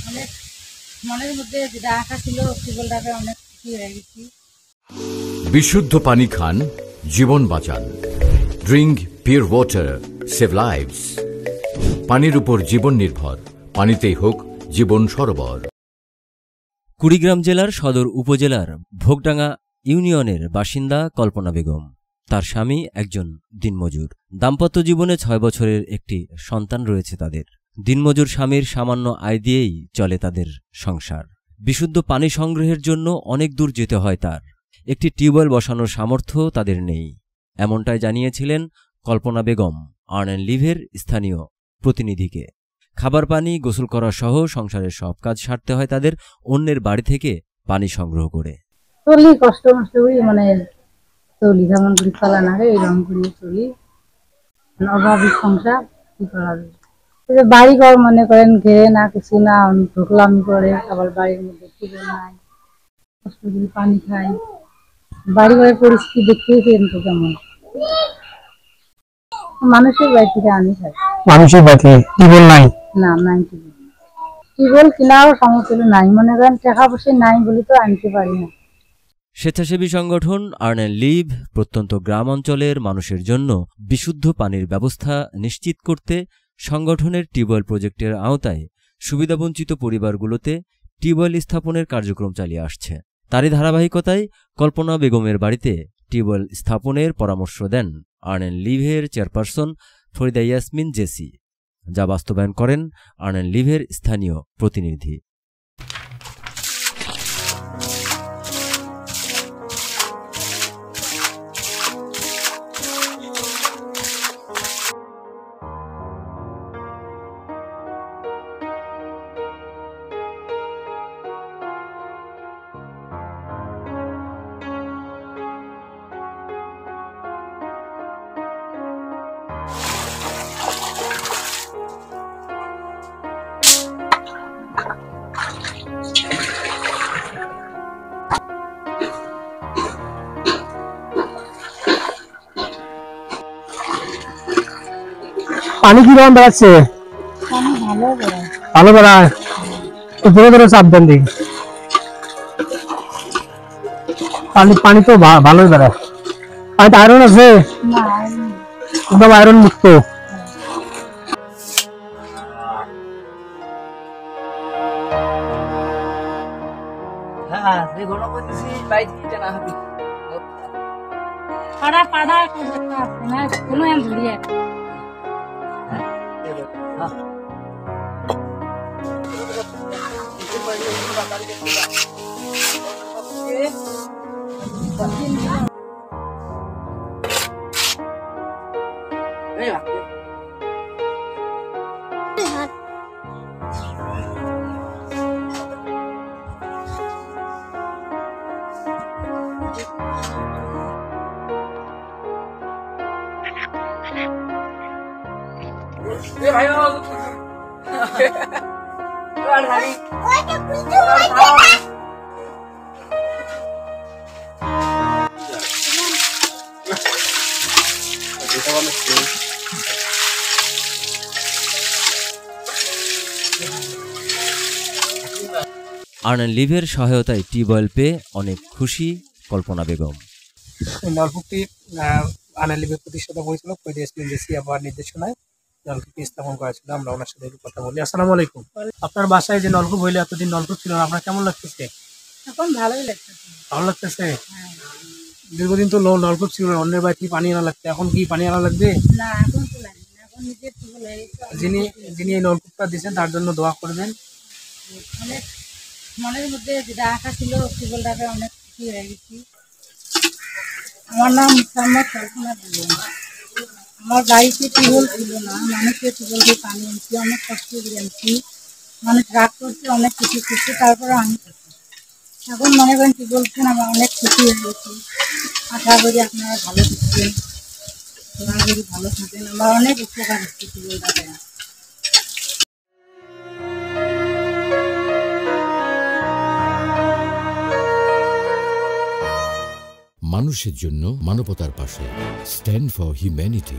অনেক মনের মধ্যে যেটা আশা ছিল টিউবওয়েলটাকে অনেক খুশি হয়ে গেছি। বিশুদ্ধ পানি খান, জীবন বাঁচান। Drink pure water, save lives. পানির উপর জীবন নির্ভর, পানিতেই হোক জীবন সরোবর। কুড়িগ্রাম জেলার সদর উপজেলার ভোগডাঙ্গা ইউনিয়নের বাসিন্দা কল্পনা বেগম। তার স্বামী একজন দিনমজুর। দাম্পত্য জীবনে ৬ বছরের একটি সন্তান রয়েছে তাদের। দিনমজুর স্বামীর সামান্য আয় দিয়েই চলে তাদের সংসার। বিশুদ্ধ পানি সংগ্রহের জন্য অনেক দূর যেতে হয় তার। একটি টিউবওয়েল বসানোর সামর্থ্য তাদের নেই, এমনটাই জানিয়েছিলেন কল্পনা বেগম আর্ন অ্যান্ড লিভের স্থানীয় প্রতিনিধিকে। খাবার পানি, গোসল করা সহ সংসারের সব কাজ সারতে হয় তাদের অন্যের বাড়ি থেকে পানি সংগ্রহ করে। চলি কষ্ট মষ্ট করি, মানে চলি যেমন করি চলা না এইরকম করি চলি। অভাবী সংসার কি করা যায়। বাড়ি ঘর মনে করেন ঘেরে না কিছু না, ঢুকলামি করে, আবার বাড়ির মধ্যে টিউবওয়েল নাই, কষ্ট করে পানি খাই। বাড়ি ঘরের পরিস্থিতি দেখতেছেন তো কেমন। মানুষের বাড়ি থেকে আনি খাই। মানুষের বাড়িতে টিউবওয়েল নাই? না, নাই টিউবওয়েল কেনাও সমস্যা নাই, মনে করেন টাকা পয়সা নাই বলে তো আনতে পারি না। স্বেচ্ছাসেবী সংগঠন আর্ন অ্যান্ড লিভ প্রত্যন্ত গ্রাম অঞ্চলের মানুষের জন্য বিশুদ্ধ পানির ব্যবস্থা নিশ্চিত করতে সংগঠনের টিউবওয়েল প্রজেক্টের আওতায় সুবিধাবঞ্চিত পরিবারগুলোতে টিউবওয়েল স্থাপনের কার্যক্রম চালিয়ে আসছে। তারই ধারাবাহিকতায় কল্পনা বেগমের বাড়িতে টিউবওয়েল স্থাপনের পরামর্শ দেন আর্ন অ্যান্ড লিভের চেয়ারপারসন ফরিদা ইয়াসমিন জেসি, যা বাস্তবায়ন করেন আর্ন অ্যান্ড লিভের স্থানীয় প্রতিনিধি। পানি কিরকম বেড়াচ্ছে? ভালো বেড়ায়, ধরে ধরে চাপ দেন দিক। পানি তো ভালোই বেড়ায়। পানিতে আয়রন আছে? একদম আয়রন মুক্ত। আর্ন অ্যান্ড লিভের সহায়তায় টিউবওয়েল পেয়ে অনেক খুশি কল্পনা বেগম। নলকূপটি আর্ন অ্যান্ড লিভের প্রতিষ্ঠাতা পরিচালক ফরিদা ইয়াসমিন জেসি আবার নির্দেশনায় নলকূপটি স্থাপন করা ছিল। আমরা ওনার সাথে কথা বলি। আসসালামু আলাইকুম। আপনার বাসায় যে নলকূপ হইলে এতদিন নলকূপ ছিল না, আপনার কেমন লাগতেছে? এখন ভালোই লাগতেছে। ভালো লাগতেছে? দীর্ঘদিন তো নলকূপ ছিল না, অন্যের বাড়ি পানি আনা লাগতো, এখন কি পানি আনা লাগবে? না, এখন তো লাগে না, এখন নিজের টিউবওয়েল হয়ে গেছে। যিনি এই নলকূপটা দিয়েছেন তার জন্য দোয়া করবেন। অনেক মনের মধ্যে যেটা আশা ছিল টিউবওয়েলটাকে অনেক খুশি হয়ে গেছি। আমার নাম মোহাম্মদ কল্পনা বেগম। আমার বাড়িতে টিউবওয়েল ছিল না, মানুষের টিউবওয়েল দিয়ে পানি আনছি, অনেক কষ্ট করে আনছি। মানুষ রাগ করছে, অনেক কিছু করছে, তারপরে আমি করছি। এখন মনে করেন টিউবওয়েল ছিল, আমার অনেক খুশি হয়ে গেছি। আশা করি আপনারা ভালো থাকবেন, আপনারা যদি ভালো থাকেন, আমার অনেক উপকার হচ্ছে টিউবওয়েলটাকে। মানুষের জন্য, মানবতার পাশে। Stand for humanity.